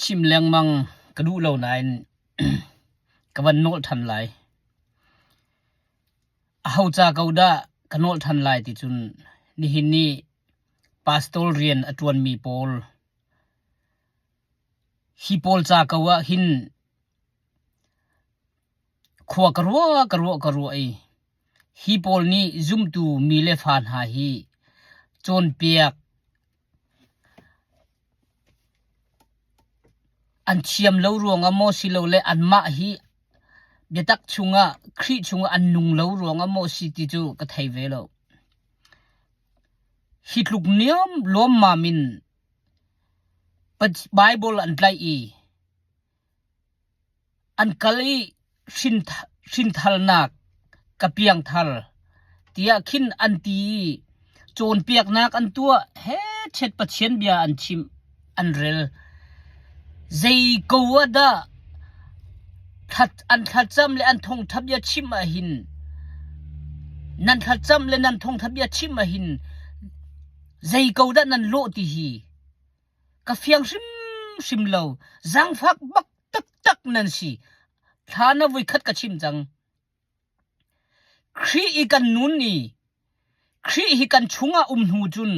ชิมแรงมังกระดูเหล่านั้นกะวันโนทันหลายเฮาจากเอาดากะโนทันหลายติจุนนี่หินนี่ปาสตอลเรียนอตวนมีปอลฮิปอลจากาวะหินขวากรัวไอฮิปอลนี่ซุมตูมีเลฟานหาฮีจนเปียกอันเชียมเลวรวงอโมสิเลวเลอันมาฮีเบตักชุงะครีชุงะอันนุงเลวรวงอโมสิติจูกะไทเวโลฮิตลุกเนียมล้มมามินปัจไบเบิลอันไลอีอันกะลีชินทัลนักกะเปียงทัลเตียคินอันตีโจนเปียกนักอันตัวเฮเช็ดปะเชียนเบียอันชิมอันเรลใจกวดาทัดอันทัดจำและอันทงทับยาชิมหินนันทัดจำและนันทงทับยาชิมหินใจกวดานันโลติฮีกะเฟียงชิมเลวจังฟักบักตักนันสิทานวิคัดกะชิมจังครีอีกันนุนนี่ครีอีกันชุงะหูจุน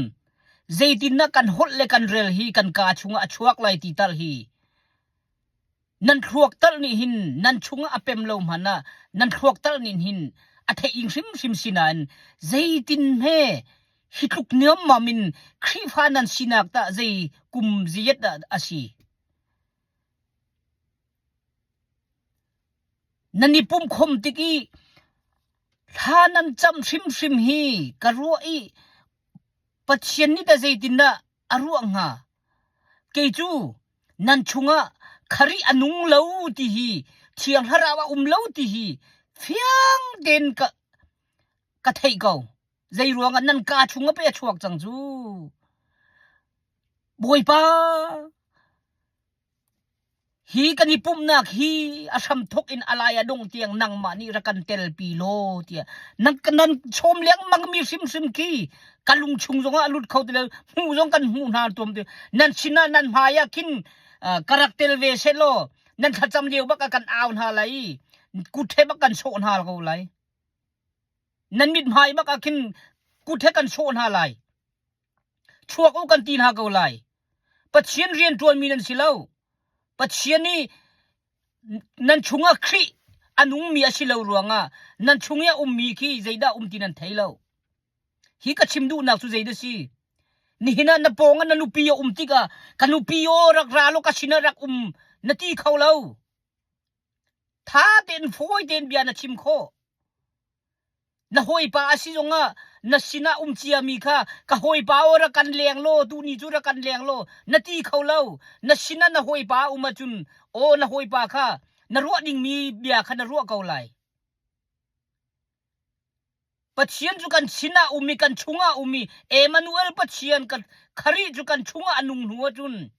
ใจตินนักกันฮดเลกันเรลฮีกันกาชุงะชวกไลติตัลฮีนันทวกตัลนี่หินนันชุงอเปมลมหนะนันทวกตัลนี่หินอัฐอิงชิมสินันใจตินเฮฮิตุกเนียมมามินครีฟานันสินักตะใจกุมเจียดอาชีนันนิปุ่มคมติกีท่านันจำชิมฮีกะรัวอีปัจเจียนนี่ตะใจตินนะอรัวงาเกจูนันชุงะคาริอนุงเลวติฮีเทียงฮาราวะเลวติฮีเฟียงเด่นกะไทเกาใจรวงอันนั้นกาชุงะเปียชวกจังจูบวยปาฮีกันนี่ปุ่มนักฮีอาชัมทกอินอะไรดงเตียงนังมานี่ระกันเตลปีโลเตียนันชมเลี้ยงมังมีซิมกีกันลุงชุงจงอาลุดเขาเตลหูจงกันหูนาตัวมันนันชินานันหายาคินkarakter ve selo nan khacham leu bak kan aun ha lai kuthe bak kan son ha ko lai nan mit mai bak akin kuthe kan son ha lai chuak u kan tin ha ko lai pachien rian tuan mi nan silo pachien ni nan chunga khri anung mi asilo ruanga nan chungya mi ki zaida tinan thailo hi ka chimdu nak su zaida si ni hina na ponga na lupiyo tika kanupiyo rak ralo ka sinarak nati khawlo tha ten foi ten bia na chimkho na hoi pa asizonga na sina chia mi kha ka hoi pa ora kan leng lo tu ni chu ra kan leng lo nati khawlo na sina na hoi pa chun o na hoi pa kha na ro ding mi bia kha na ro kau lai pachien ju kan sina kan chunga Emmanuel pachien kan khari ju kan chunga anung nuwa chun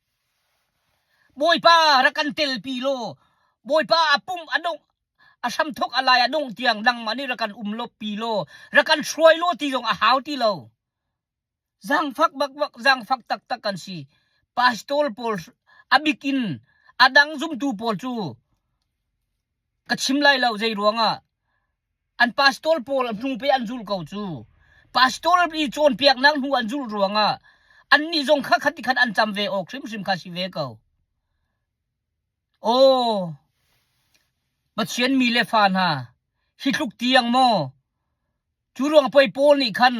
boy pa rakan tel pilo boy pa apum adong asam thok alai adong tiang dang mani rakan umlo pilo rakan shroi lo ti jong a hau ti lo jang phak bak jang phak tak kan si pastol pol abikin adang zum tu pol chu kachim lai lo jai ruanga an pastol pol nu pe anjul ko chu pastol bi chon piak nang hu anjul ruanga an ni jong kha khati khat an cham ve ok sim kha si ve ko o bachien mi le fan ha hitluk tiang mo churuang poi pol ni khan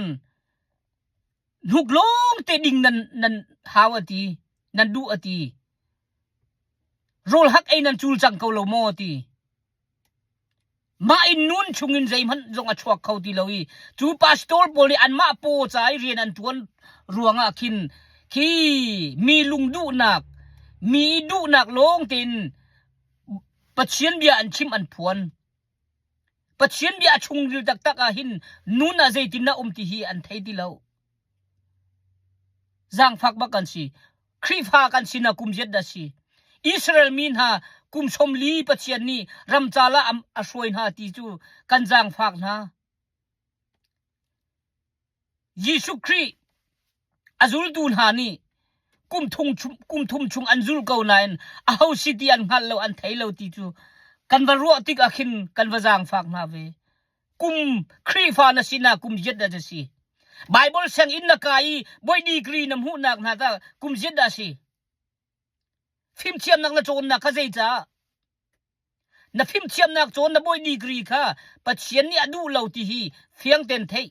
nuk long te ding nan hawati nan du ati rol hak ai nan chul chang ko lo mo ti ma in nun chungin zai man zong a chuak khau ti loi chu pastol poli an ma po chai rian an tuan ruanga kin ki mi lung du nak long tin pachien bia an chim an phuan pachien bia chung ril tak a hin nun a zai tin na ti hi an thei ti lo jang phak ba kan si khrifa kan sina kum jet da si Israel min ha kum somli pachien ni ramchala ashoin ha ti chu kanjang phak na Yesu Christ azul dun ha ni กุมทุมชุงอันซุลเกานันอาหูสิตีอันหัลโลอันไทยโลติจูกันวรัวติกอขินกันวจางฝากนาเวกุมครีฟานะสินากุมเจ็ดดาจสิไบเบิลเซงอินนักายบอยดีกรีนำหูนักนาตากุมเจ็ดดาสิฟิมเชียมนักนะโจนนักขะเจจ้านะฟิมเชียมนักโจนนะบอยดีกรีค่ะปัจเจียนนี่อดูเหล่าที่ฮีเฟียงเต็นเทย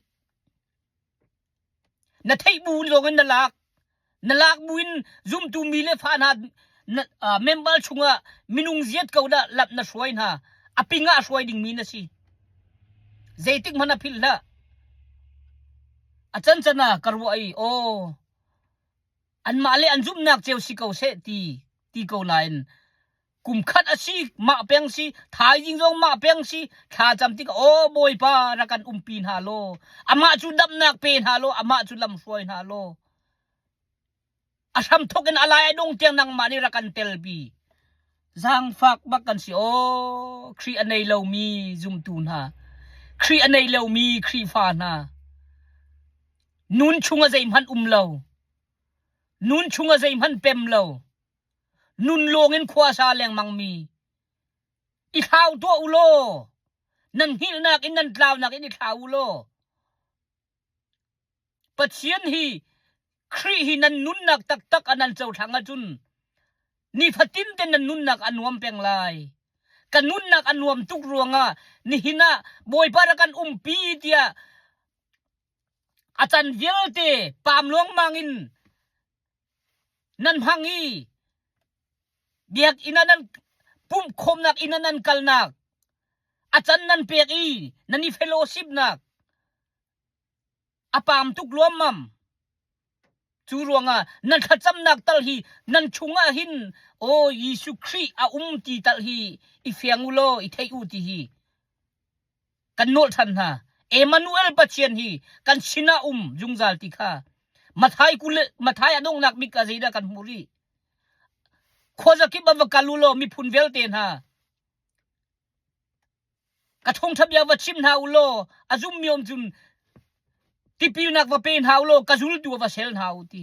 นะเทยบูนลงนลากบุญซุมตูมีเลฟานาเมมเบอร์ชุงะมินุงเจียดเกาดะลับนะช่วยนะอปิงะช่วยดิ่งมีนะสิเจติกมันอภิลละอาจารย์ชนะกรวไอโออันมาเลอันซุมนักเจียวสิเกาเสตีเกาไลน์กุมขัดอาชีมาเปียงสิถ่ายยิงจงมาเปียงสิถ้าจำติกโอบอยปารักันปีนฮาโลอามาจุดับนักเป็นฮาโลอามาจุลำช่วยฮาโลอาชัมทกันอะไรดงเตียงนังมานี่รักันเตลบีจางฝากบักกันสิโอครีอันในเรามีซุมตูนฮาครีอันในเรามีครีฟานานุนชุงใจมันเรานุนชุงใจมันเปมเรานุนโลงินขวาซาแรงมังมีอีข้าวตัวอุโลนั่นหิลนักอินนั่นกล่าวนักอินข้าวอุโลปัจเจียนฮีครีฮีนันนุนนักตักอันนั้นเจ้าทางจุนนี่พัตินเตนันนุนนักอันวมเปียงลายกันนุนนักอันวมทุกรวงนี่หินะบอยปารักันปีเตียอาจารย์เวลเตปามหลวงมังอินนั่นพังอีเบียกอินันปุ่มคมนักอินันกัลนักอาจารย์นั่นเปียกอีนั่นนี่เฟโลชิพนักอาปามทุกรวมมัมจูรวงนั่นขัดจำนักตัลฮีนั่นชุงหินโอ้ยิสุครีตีตัลฮีอีเฟียงอุโลอีเทอุติฮีกันโนทันฮะเอมานูเอลปัจเจียนฮีกันชินาจุงซาลติค่ะมาไทยกุเลมาไทยอดงนักมิกาเจดากันมุรีขวากิบบังกัลุโลมีพุนเวลเตนฮะกระทงทับยาวชิมฮาอุโลอาจุมมีอมจุนที่ปีนักว่าเป็นฮาอุโลกระจุลตัวว่าเซลฮาอุตี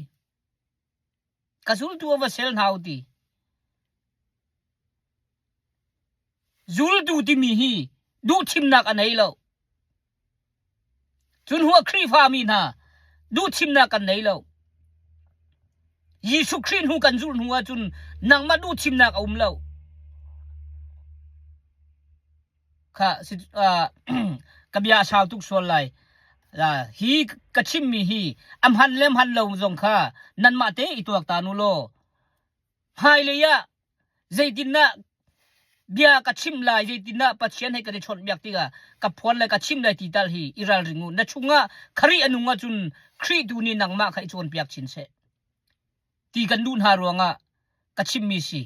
กระจุลตัวว่าเซลฮาอุตีจุลตัวที่มีฮีดูชิมนักอันไหนเราจุนหัวครีฟามีนะดูชิมนักอันไหนเรายิสุครีนหูกันจุนหัวจุนนางมาดูชิมนักเอาเราค่ะกับยาชาวทุกส่วนเลยฮีกระชิมมีฮีอัมหันเล่มหันเราจงค่ะนันมาเตอีตัวตานุโลไฮเลยะเจดินนะเบียกระชิมลายเจดินนะปัจเจียนให้กันได้ชนเบียกติกะกับพวนเลยกระชิมลายตีตัลฮีอิรัลริงูนัชุงะครีอนุงะจุนครีดูนี่นางมาใครชนเบียกชินเสตีกันดูนหารวงะกระชิมมีสิ